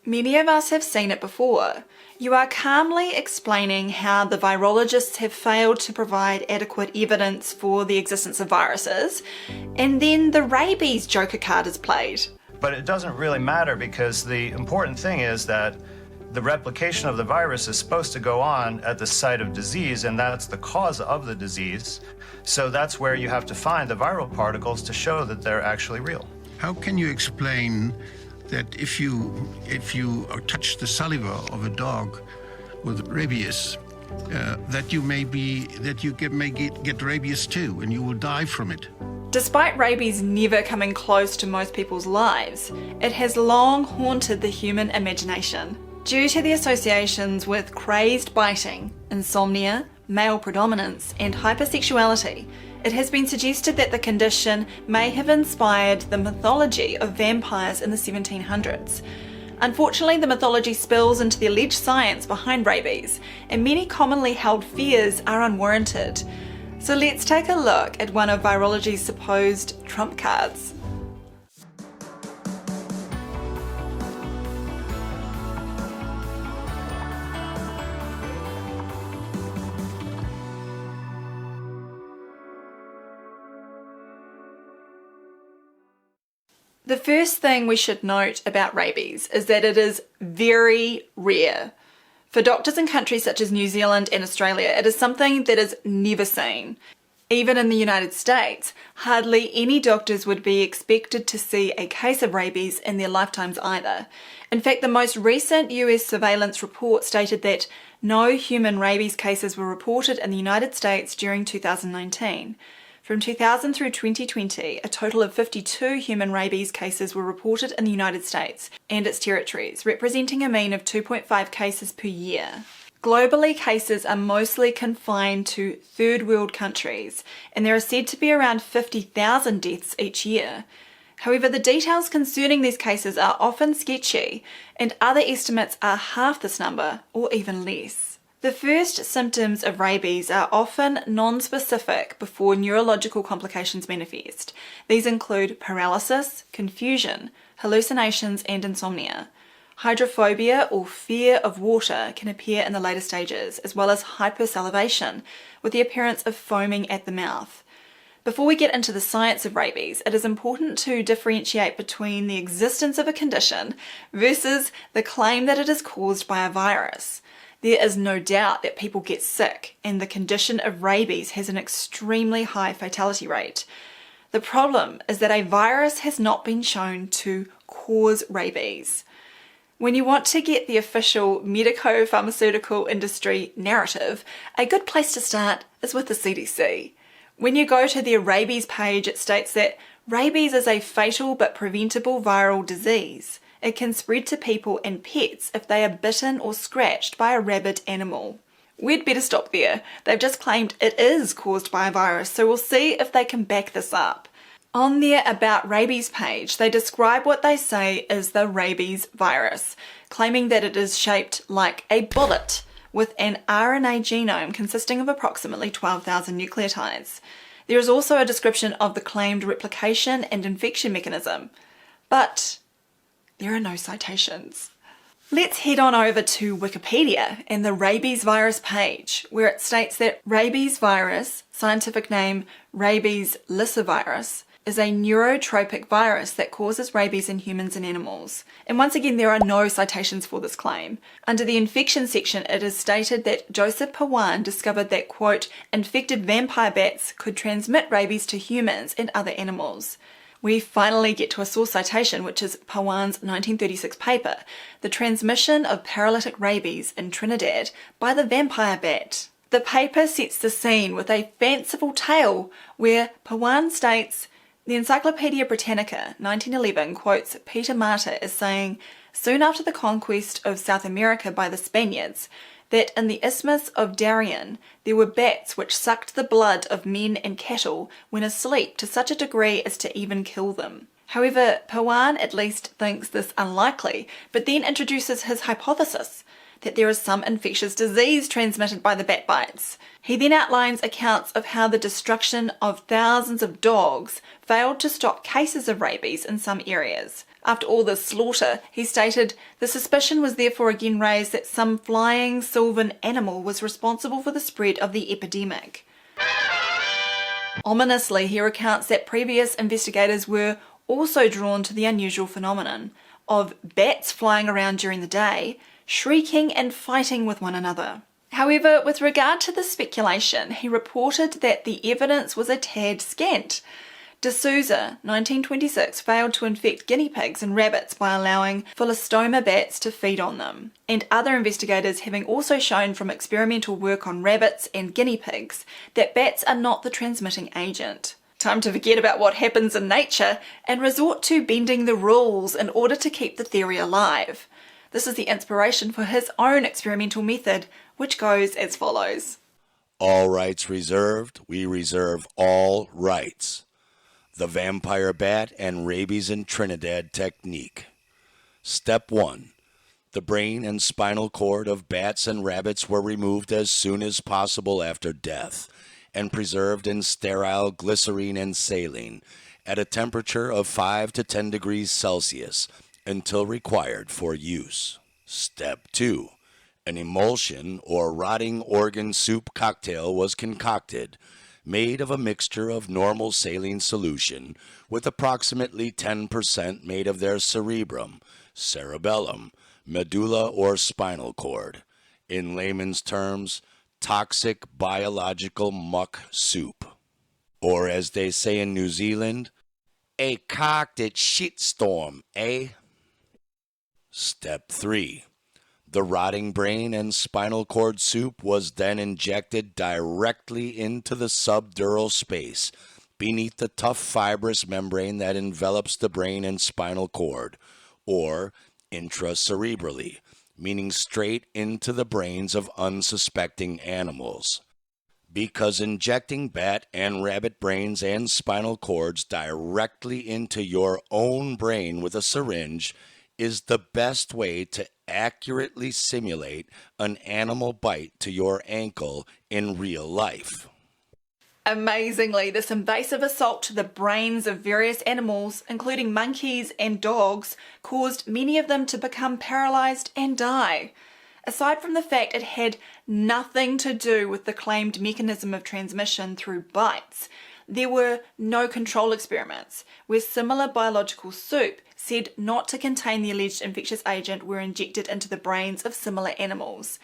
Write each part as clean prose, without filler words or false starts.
Many of us have seen it before. You are calmly explaining how the virologists have failed to provide adequate evidence for the existence of viruses, and then the rabies joker card is played. But it doesn't really matter because the important thing is that the replication of the virus is supposed to go on at the site of disease, and that's the cause of the disease. So that's where you have to find the viral particles to show that they're actually real. How can you explain that if you touch the saliva of a dog with rabies, that you may get rabies too, and you will die from it? Despite rabies never coming close to most people's lives, it has long haunted the human imagination. Due to the associations with crazed biting, insomnia, male predominance, and hypersexuality, it has been suggested that the condition may have inspired the mythology of vampires in the 1700s. Unfortunately, the mythology spills into the alleged science behind rabies, and many commonly held fears are unwarranted. So let's take a look at one of virology's supposed trump cards. The first thing we should note about rabies is that it is very rare. For doctors in countries such as New Zealand and Australia, it is something that is never seen. Even in the United States, hardly any doctors would be expected to see a case of rabies in their lifetimes either. In fact, the most recent US surveillance report stated that no human rabies cases were reported in the United States during 2019. From 2000 through 2020, a total of 52 human rabies cases were reported in the United States and its territories, representing a mean of 2.5 cases per year. Globally, cases are mostly confined to third world countries, and there are said to be around 50,000 deaths each year. However, the details concerning these cases are often sketchy, and other estimates are half this number or even less. The first symptoms of rabies are often non-specific before neurological complications manifest. These include paralysis, confusion, hallucinations, and insomnia. Hydrophobia or fear of water can appear in the later stages, as well as hypersalivation, with the appearance of foaming at the mouth. Before we get into the science of rabies, it is important to differentiate between the existence of a condition versus the claim that it is caused by a virus. There is no doubt that people get sick, and the condition of rabies has an extremely high fatality rate. The problem is that a virus has not been shown to cause rabies. When you want to get the official medico-pharmaceutical industry narrative, a good place to start is with the CDC. When you go to their rabies page, it states that rabies is a fatal but preventable viral disease. It can spread to people and pets if they are bitten or scratched by a rabid animal. We'd better stop there. They've just claimed it is caused by a virus, so we'll see if they can back this up. On their About Rabies page, they describe what they say is the rabies virus, claiming that it is shaped like a bullet with an RNA genome consisting of approximately 12,000 nucleotides. There is also a description of the claimed replication and infection mechanism, but there are no citations. Let's head on over to Wikipedia and the rabies virus page, where it states that rabies virus, scientific name rabies lyssavirus, is a neurotropic virus that causes rabies in humans and animals. And once again, there are no citations for this claim. Under the infection section, it is stated that Joseph Pawan discovered that, quote, infected vampire bats could transmit rabies to humans and other animals. We finally get to a source citation, which is Pawan's 1936 paper, The Transmission of Paralytic Rabies in Trinidad by the Vampire Bat. The paper sets the scene with a fanciful tale where Pawan states, the Encyclopaedia Britannica 1911 quotes Peter Martyr as saying, soon after the conquest of South America by the Spaniards, that in the Isthmus of Darien there were bats which sucked the blood of men and cattle when asleep to such a degree as to even kill them. However, Pawan at least thinks this unlikely, but then introduces his hypothesis that there is some infectious disease transmitted by the bat bites. He then outlines accounts of how the destruction of thousands of dogs failed to stop cases of rabies in some areas. After all this slaughter, he stated, the suspicion was therefore again raised that some flying sylvan animal was responsible for the spread of the epidemic. Ominously, he recounts that previous investigators were also drawn to the unusual phenomenon of bats flying around during the day, shrieking and fighting with one another. However, with regard to the speculation, he reported that the evidence was a tad scant. De Souza, 1926, failed to infect guinea pigs and rabbits by allowing Philostoma bats to feed on them, and other investigators having also shown from experimental work on rabbits and guinea pigs that bats are not the transmitting agent. Time to forget about what happens in nature and resort to bending the rules in order to keep the theory alive. This is the inspiration for his own experimental method, which goes as follows. All rights reserved. We reserve all rights. The vampire bat and rabies in Trinidad technique. Step 1. The brain and spinal cord of bats and rabbits were removed as soon as possible after death and preserved in sterile glycerine and saline at a temperature of 5 to 10 degrees Celsius until required for use. Step 2. An emulsion or rotting organ soup cocktail was concocted, made of a mixture of normal saline solution with approximately 10% made of their cerebrum, cerebellum, medulla or spinal cord. In layman's terms, toxic biological muck soup. Or as they say in New Zealand, a cocked shitstorm, eh? Step 3. The rotting brain and spinal cord soup was then injected directly into the subdural space beneath the tough fibrous membrane that envelops the brain and spinal cord, or intracerebrally, meaning straight into the brains of unsuspecting animals. Because injecting bat and rabbit brains and spinal cords directly into your own brain with a syringe is the best way to accurately simulate an animal bite to your ankle in real life. Amazingly, this invasive assault to the brains of various animals, including monkeys and dogs, caused many of them to become paralyzed and die. Aside from the fact it had nothing to do with the claimed mechanism of transmission through bites, there were no control experiments where similar biological soup said not to contain the alleged infectious agent were injected into the brains of similar animals.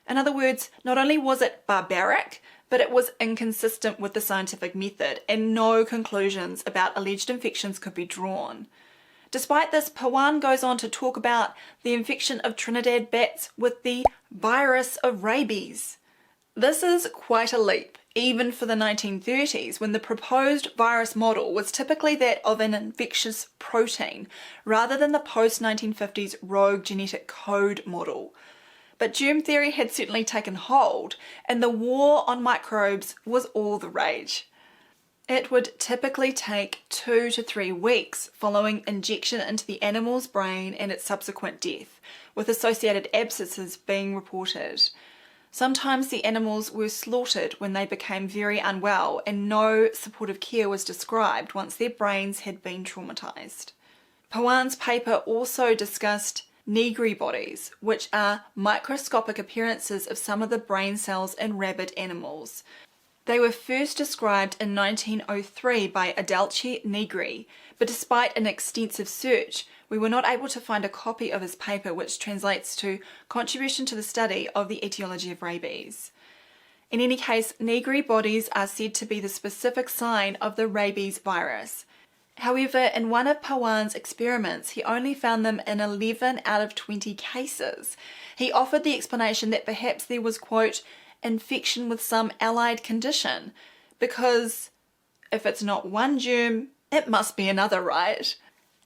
In other words, not only was it barbaric, but it was inconsistent with the scientific method, and no conclusions about alleged infections could be drawn. Despite this, Pawan goes on to talk about the infection of Trinidad bats with the virus of rabies. This is quite a leap, even for the 1930s, when the proposed virus model was typically that of an infectious protein, rather than the post-1950s rogue genetic code model. But germ theory had certainly taken hold, and the war on microbes was all the rage. It would typically take 2 to 3 weeks following injection into the animal's brain and its subsequent death, with associated abscesses being reported. Sometimes the animals were slaughtered when they became very unwell, and no supportive care was described once their brains had been traumatized. Pawan's paper also discussed Negri bodies, which are microscopic appearances of some of the brain cells in rabbit animals. They were first described in 1903 by Adelchi Negri, but despite an extensive search, we were not able to find a copy of his paper, which translates to Contribution to the Study of the Etiology of Rabies. In any case, Negri bodies are said to be the specific sign of the rabies virus. However, in one of Pawan's experiments, he only found them in 11 out of 20 cases. He offered the explanation that perhaps there was, quote, infection with some allied condition, because if it's not one germ, it must be another, right?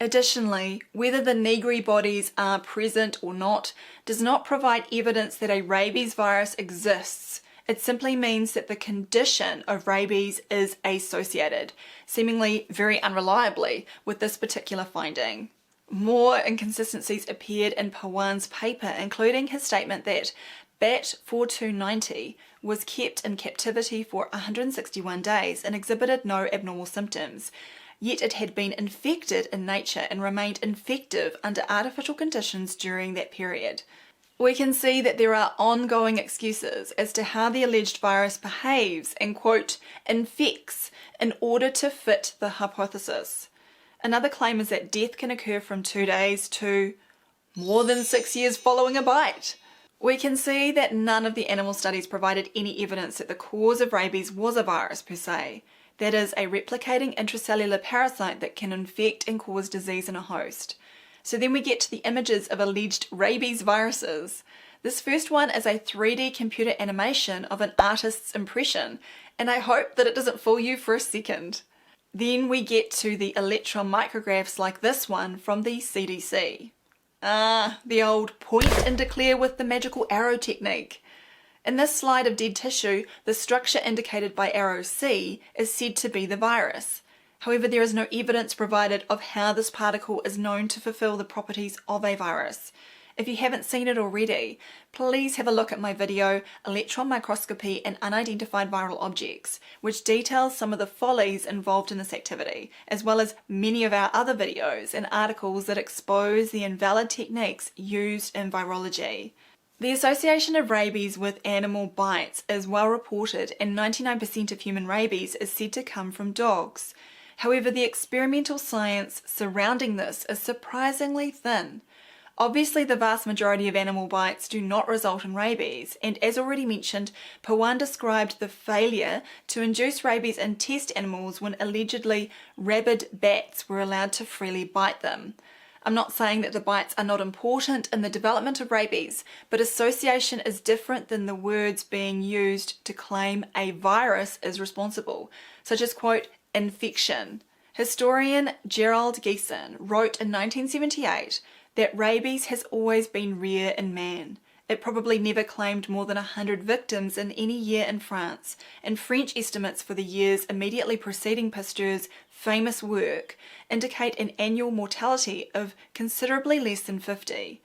Additionally, whether the Negri bodies are present or not does not provide evidence that a rabies virus exists. It simply means that the condition of rabies is associated, seemingly very unreliably, with this particular finding. More inconsistencies appeared in Pawan's paper, including his statement that Bat 4290 was kept in captivity for 161 days and exhibited no abnormal symptoms, yet it had been infected in nature and remained infective under artificial conditions during that period. We can see that there are ongoing excuses as to how the alleged virus behaves and, quote, infects in order to fit the hypothesis. Another claim is that death can occur from 2 days to more than 6 years following a bite. We can see that none of the animal studies provided any evidence that the cause of rabies was a virus per se. That is, a replicating intracellular parasite that can infect and cause disease in a host. So then we get to the images of alleged rabies viruses. This first one is a 3D computer animation of an artist's impression, and I hope that it doesn't fool you for a second. Then we get to the electron micrographs like this one from the CDC. The old point and declare with the magical arrow technique. In this slide of dead tissue, the structure indicated by arrow C is said to be the virus. However, there is no evidence provided of how this particle is known to fulfill the properties of a virus. If you haven't seen it already, please have a look at my video, Electron Microscopy and Unidentified Viral Objects, which details some of the follies involved in this activity, as well as many of our other videos and articles that expose the invalid techniques used in virology. The association of rabies with animal bites is well reported, and 99% of human rabies is said to come from dogs. However, the experimental science surrounding this is surprisingly thin. Obviously, the vast majority of animal bites do not result in rabies, and as already mentioned, Pawan described the failure to induce rabies in test animals when allegedly rabid bats were allowed to freely bite them. I'm not saying that the bites are not important in the development of rabies, but association is different than the words being used to claim a virus is responsible, such as, quote, infection. Historian Gerald Geeson wrote in 1978 that rabies has always been rare in man. It probably never claimed more than 100 victims in any year in France, and French estimates for the years immediately preceding Pasteur's famous work indicate an annual mortality of considerably less than 50.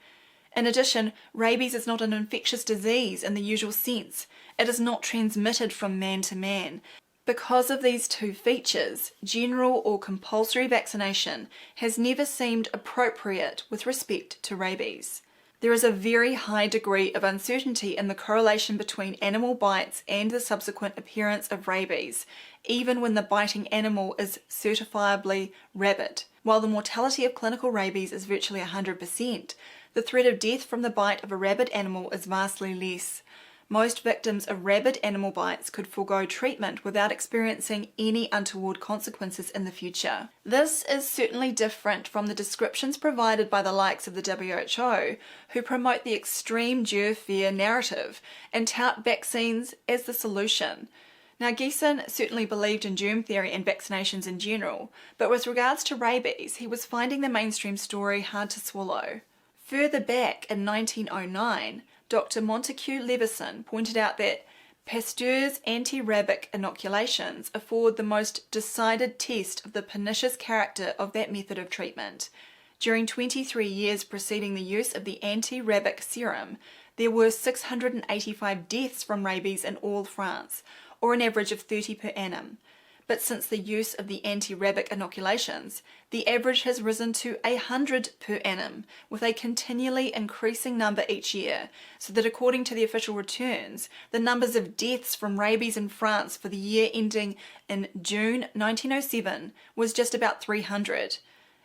In addition, rabies is not an infectious disease in the usual sense. It is not transmitted from man to man. Because of these two features, general or compulsory vaccination has never seemed appropriate with respect to rabies. There is a very high degree of uncertainty in the correlation between animal bites and the subsequent appearance of rabies, even when the biting animal is certifiably rabid. While the mortality of clinical rabies is virtually 100%, the threat of death from the bite of a rabid animal is vastly less. Most victims of rabid animal bites could forego treatment without experiencing any untoward consequences in the future. This is certainly different from the descriptions provided by the likes of the WHO, who promote the extreme fear narrative and tout vaccines as the solution. Now, Geeson certainly believed in germ theory and vaccinations in general, but with regards to rabies, he was finding the mainstream story hard to swallow. Further back in 1909, Dr. Montague Levison pointed out that Pasteur's anti-rabic inoculations afford the most decided test of the pernicious character of that method of treatment. During 23 years preceding the use of the anti-rabic serum, there were 685 deaths from rabies in all France, or an average of 30 per annum. But since the use of the anti-rabic inoculations, the average has risen to 100 per annum, with a continually increasing number each year, so that according to the official returns, the numbers of deaths from rabies in France for the year ending in June 1907 was just about 300.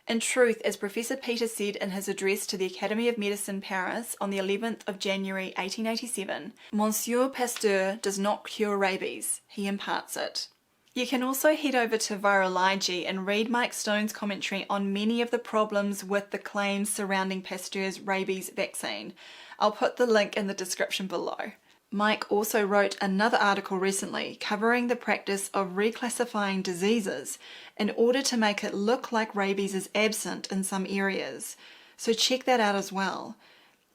In truth, as Professor Peter said in his address to the Academy of Medicine Paris on the 11th of January 1887, Monsieur Pasteur does not cure rabies, he imparts it. You can also head over to Virology and read Mike Stone's commentary on many of the problems with the claims surrounding Pasteur's rabies vaccine. I'll put the link in the description below. Mike also wrote another article recently covering the practice of reclassifying diseases in order to make it look like rabies is absent in some areas, so check that out as well.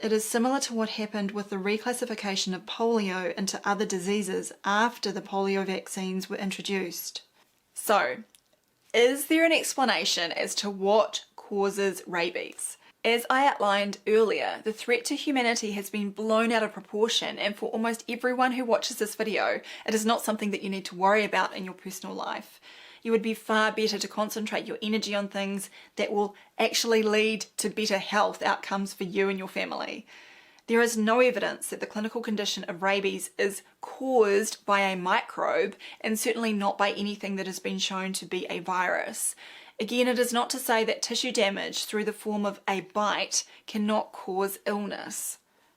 It is similar to what happened with the reclassification of polio into other diseases after the polio vaccines were introduced. So, is there an explanation as to what causes rabies? As I outlined earlier, the threat to humanity has been blown out of proportion, and for almost everyone who watches this video, it is not something that you need to worry about in your personal life. you would be far better to concentrate your energy on things that will actually lead to better health outcomes for you and your family. There is no evidence that the clinical condition of rabies is caused by a microbe, and certainly not by anything that has been shown to be a virus. Again, it is not to say that tissue damage through the form of a bite cannot cause illness.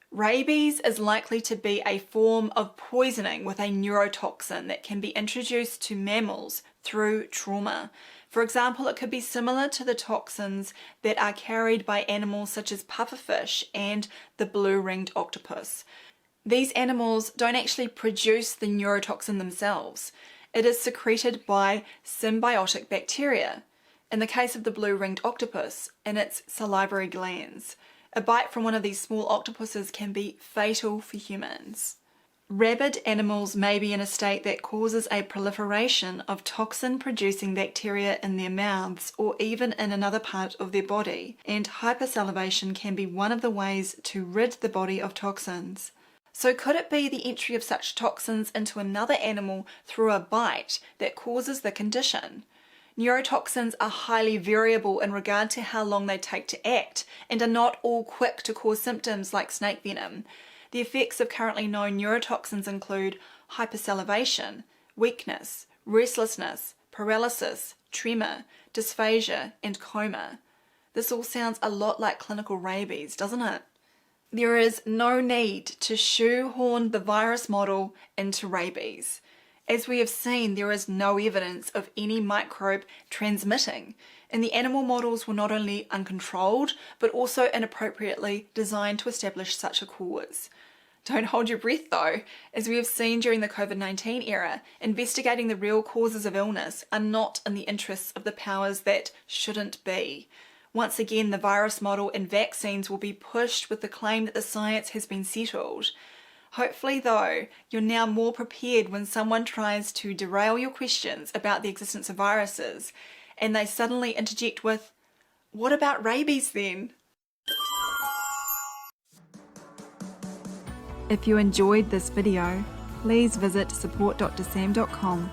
Rabies is likely to be a form of poisoning with a neurotoxin that can be introduced to mammals through trauma. For example, it could be similar to the toxins that are carried by animals such as pufferfish and the blue-ringed octopus. These animals don't actually produce the neurotoxin themselves. It is secreted by symbiotic bacteria. In the case of the blue-ringed octopus, in its salivary glands. A bite from one of these small octopuses can be fatal for humans. Rabid animals may be in a state that causes a proliferation of toxin-producing bacteria in their mouths or even in another part of their body, and hypersalivation can be one of the ways to rid the body of toxins. So could it be the entry of such toxins into another animal through a bite that causes the condition? Neurotoxins are highly variable in regard to how long they take to act, and are not all quick to cause symptoms like snake venom. The effects of currently known neurotoxins include hypersalivation, weakness, restlessness, paralysis, tremor, dysphagia, and coma. This all sounds a lot like clinical rabies, doesn't it? There is no need to shoehorn the virus model into rabies. As we have seen, there is no evidence of any microbe transmitting, and the animal models were not only uncontrolled, but also inappropriately designed to establish such a cause. Don't hold your breath though. As we have seen during the COVID-19 era, investigating the real causes of illness are not in the interests of the powers that shouldn't be. Once again, the virus model and vaccines will be pushed with the claim that the science has been settled. Hopefully though, you're now more prepared when someone tries to derail your questions about the existence of viruses, and they suddenly interject with, "What about rabies then?" If you enjoyed this video, please visit supportdrsam.com